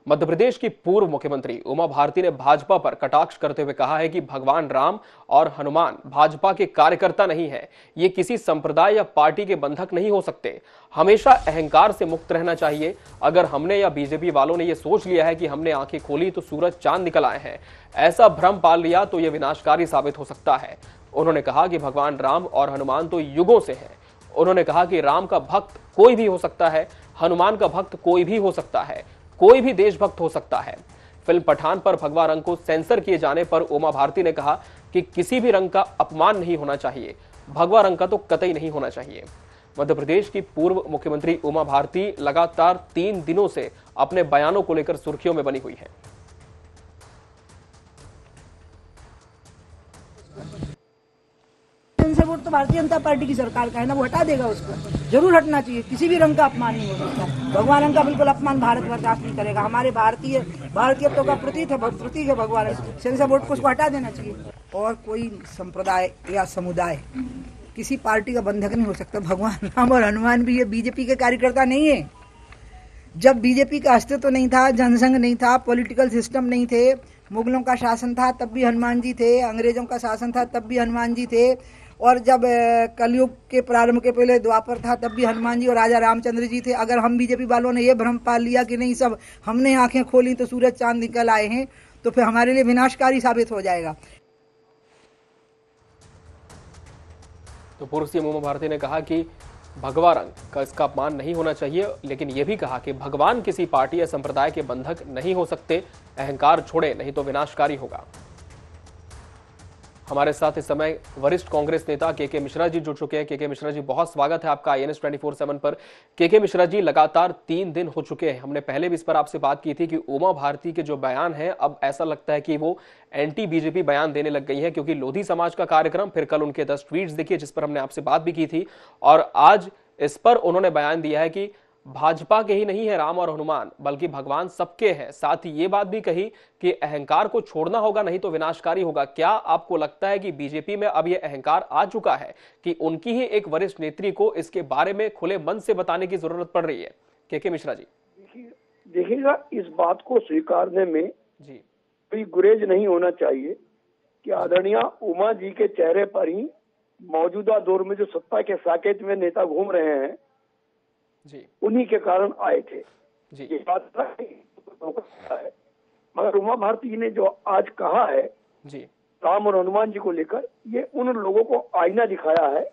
मध्य प्रदेश की पूर्व मुख्यमंत्री उमा भारती ने भाजपा पर कटाक्ष करते हुए कहा है कि भगवान राम और हनुमान भाजपा के कार्यकर्ता नहीं है। ये किसी संप्रदाय या पार्टी के बंधक नहीं हो सकते। हमेशा अहंकार से मुक्त रहना चाहिए। अगर हमने या बीजेपी वालों ने ये सोच लिया है कि हमने आंखें खोली तो सूरज चांद निकल आए हैं, ऐसा भ्रम पाल लिया तो यह विनाशकारी साबित हो सकता है। उन्होंने कहा कि भगवान राम और हनुमान तो युगों से हैं। उन्होंने कहा कि राम का भक्त कोई भी हो सकता है, हनुमान का भक्त कोई भी हो सकता है, कोई भी देशभक्त हो सकता है। फिल्म पठान पर भगवा रंग को सेंसर किए जाने पर उमा भारती ने कहा कि किसी भी रंग का अपमान नहीं होना चाहिए, भगवा रंग का तो कतई नहीं होना चाहिए। मध्य प्रदेश की पूर्व मुख्यमंत्री उमा भारती लगातार 3 दिनों से अपने बयानों को लेकर सुर्खियों में बनी हुई है। वोट तो भारतीय जनता पार्टी की सरकार का है ना, वो हटा देगा उसको। जरूर हटना चाहिए। किसी भी रंग का अपमान नहीं हो सकता। भगवान रंग का बिल्कुल अपमान भारत बर्दाश्त नहीं करेगा। हमारे भारतीयत्व का प्रतीक है भगवान। सेंसर बोर्ड को उसको हटा देना चाहिए। और कोई संप्रदाय या समुदाय किसी पार्टी का बंधक नहीं हो सकता। भगवान राम और हनुमान भी ये बीजेपी के कार्यकर्ता नहीं है। जब बीजेपी का अस्तित्व नहीं था, जनसंघ नहीं था, पॉलिटिकल सिस्टम नहीं थे, मुगलों का शासन था तब भी हनुमान जी थे, अंग्रेजों का शासन था तब भी हनुमान जी थे, और जब कलयुग के प्रारंभ के पहले द्वापर था तब भी हनुमान जी और राजा रामचंद्र जी थे। अगर हम बीजेपी वालों ने ये भ्रम पाल लिया कि नहीं, सब हमने आंखें खोली तो सूरज चांद निकल आए हैं, तो फिर हमारे लिए विनाशकारी साबित हो जाएगा। तो पूर्व सीएम उमा भारती ने कहा कि भगवा रंग का इसका अपमान नहीं होना चाहिए, लेकिन यह भी कहा कि भगवान किसी पार्टी या संप्रदाय के बंधक नहीं हो सकते। अहंकार छोड़े, नहीं तो विनाशकारी होगा। हमारे साथ इस समय वरिष्ठ कांग्रेस नेता के मिश्रा जी जुड़ चुके हैं। के मिश्रा जी, बहुत स्वागत है आपका INS 24/7 पर। के मिश्रा जी, लगातार 3 दिन हो चुके हैं, हमने पहले भी इस पर आपसे बात की थी कि उमा भारती के जो बयान है, अब ऐसा लगता है कि वो एंटी बीजेपी बयान देने लग गई है, क्योंकि लोधी समाज का कार्यक्रम, फिर कल उनके 10 ट्वीट्स देखिए जिस पर हमने आपसे बात भी की थी, और आज इस पर उन्होंने बयान दिया है कि भाजपा के ही नहीं है राम और हनुमान, बल्कि भगवान सबके हैं। साथ ही ये बात भी कही कि अहंकार को छोड़ना होगा, नहीं तो विनाशकारी होगा। क्या आपको लगता है कि बीजेपी में अब यह अहंकार आ चुका है कि उनकी ही एक वरिष्ठ नेत्री को इसके बारे में खुले मन से बताने की जरूरत पड़ रही है? के मिश्रा जी, देखिएगा, इस बात को स्वीकारने में जी कोई गुरेज नहीं होना चाहिए कि आदरणीय उमा जी के चेहरे पर ही मौजूदा दौर में जो सत्ता के साकेत में नेता घूम रहे हैं जी, उन्हीं के कारण आए थे जी। ये बात है। मगर उमा भारती जी ने जो आज कहा है जी, राम और हनुमान जी को लेकर, ये उन लोगों को आईना दिखाया है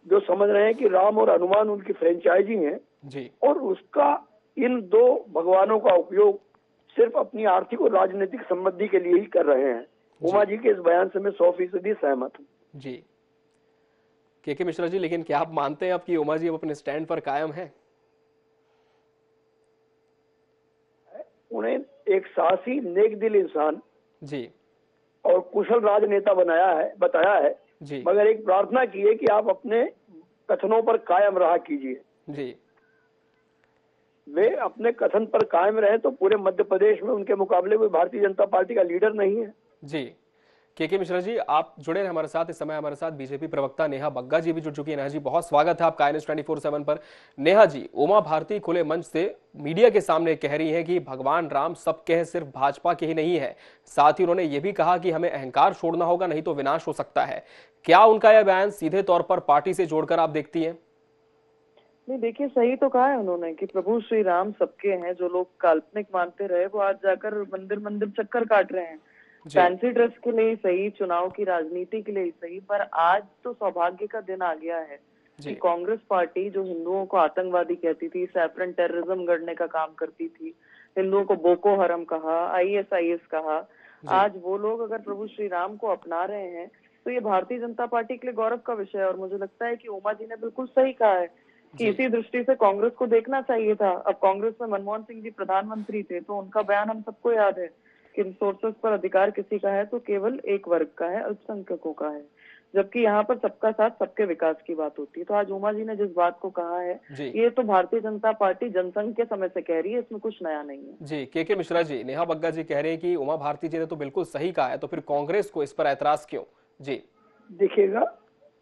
जो समझ रहे हैं कि राम और हनुमान उनकी फ्रेंचाइजी हैं जी, और उसका इन 2 भगवानों का उपयोग सिर्फ अपनी आर्थिक और राजनीतिक समृद्धि के लिए ही कर रहे हैं। उमा जी के इस बयान से मैं 100% सहमत हूँ जी। के मिश्रा जी, लेकिन क्या आप मानते हैं अब कि उमा जी अब अपने स्टैंड पर कायम है? उन्हें एक साहसी, नेक दिल इंसान जी और कुशल राजनेता बताया है जी, मगर एक प्रार्थना की है कि आप अपने कथनों पर कायम रहा कीजिए। जी, वे अपने कथन पर कायम रहे तो पूरे मध्य प्रदेश में उनके मुकाबले कोई भारतीय जनता पार्टी का लीडर नहीं है। जी। के मिश्रा जी, आप जुड़े हैं हमारे साथ। इस समय हमारे साथ बीजेपी प्रवक्ता नेहा बग्गा जी भी जुड़ चुकी है। नेहा जी, बहुत स्वागत है आपका INS 24/7 पर। नेहा जी, उमा भारती खुले मंच से मीडिया के सामने कह रही है कि भगवान राम सबके हैं, सिर्फ भाजपा के ही नहीं है। साथ ही उन्होंने ये भी कहा कि हमें अहंकार छोड़ना होगा, नहीं तो विनाश हो सकता है। क्या उनका यह बयान सीधे तौर पर पार्टी से जोड़कर आप देखती है? नहीं, देखिए, सही तो कहा है उन्होंने कि प्रभु श्री राम सबके हैं। जो लोग काल्पनिक मानते रहे वो आज जाकर मंदिर मंदिर चक्कर काट रहे हैं। फैंसी ड्रेस के लिए सही, चुनाव की राजनीति के लिए सही, पर आज तो सौभाग्य का दिन आ गया है कि कांग्रेस पार्टी जो हिंदुओं को आतंकवादी कहती थी, सैफरन टेररिज्म गढ़ने का काम करती थी, हिंदुओं को बोको हरम कहा, ISIS कहा, आज वो लोग अगर प्रभु श्री राम को अपना रहे हैं तो ये भारतीय जनता पार्टी के लिए गौरव का विषय है। और मुझे लगता है कि उमा जी ने बिल्कुल सही कहा है कि इसी दृष्टि से कांग्रेस को देखना चाहिए था। अब कांग्रेस में मनमोहन सिंह जी प्रधानमंत्री थे तो उनका बयान हम सबको याद है कि रिसोर्सेस पर अधिकार किसी का है तो केवल एक वर्ग का है, अल्पसंख्यकों का है, जबकि यहाँ पर सबका साथ सबके विकास की बात होती है। तो आज उमा जी ने जिस बात को कहा है ये तो भारतीय जनता पार्टी जनसंघ के समय से कह रही है, इसमें कुछ नया नहीं है। जी, के मिश्रा जी, नेहा बग्गा जी कह रहे हैं कि उमा भारती जी ने तो बिल्कुल सही कहा है, तो फिर कांग्रेस को इस पर ऐतराज क्यों? जी देखिएगा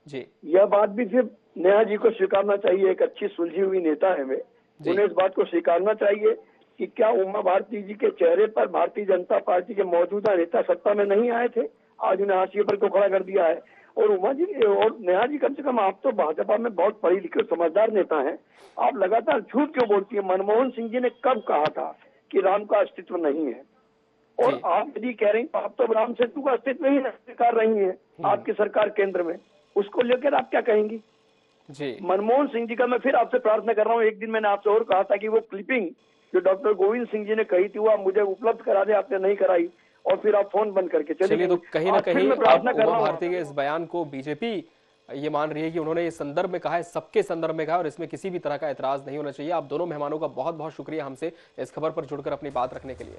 जी, यह बात भी सिर्फ नेहा जी को स्वीकारना चाहिए। एक अच्छी सुलझी हुई नेता है वे, उन्हें इस बात को स्वीकारना चाहिए कि क्या उमा भारती जी के चेहरे पर भारतीय जनता पार्टी के मौजूदा नेता सत्ता में नहीं आए थे? आज उन्हें हाशिए पर क्यों खड़ा कर दिया है? और उमा जी और नेहा जी, कम से कम आप तो भाजपा में बहुत पढ़ी लिखे समझदार नेता हैं, आप लगातार झूठ क्यों बोलती है? मनमोहन सिंह जी ने कब कहा था कि राम का अस्तित्व नहीं है? और आप यदि कह रही आप तो राम सेतु का अस्तित्व ही स्वीकार रही है आपकी सरकार केंद्र में, उसको लेकर आप क्या कहेंगी? जी मनमोहन सिंह जी का मैं फिर आपसे प्रार्थना कर रहा हूँ, एक दिन मैंने आपसे और कहा था कि वो क्लिपिंग जो डॉक्टर गोविंद सिंह जी ने कही थी वो आप मुझे उपलब्ध करा दे, आपने नहीं कराई और फिर आप फोन बंद करके चलिए। तो कहीं ना कहीं उमा भारती के इस बयान को बीजेपी ये मान रही है कि उन्होंने इस संदर्भ में कहा है, सबके संदर्भ में कहा, और इसमें किसी भी तरह का एतराज नहीं होना चाहिए। आप दोनों मेहमानों का बहुत बहुत शुक्रिया हमसे इस खबर पर जुड़कर अपनी बात रखने के लिए।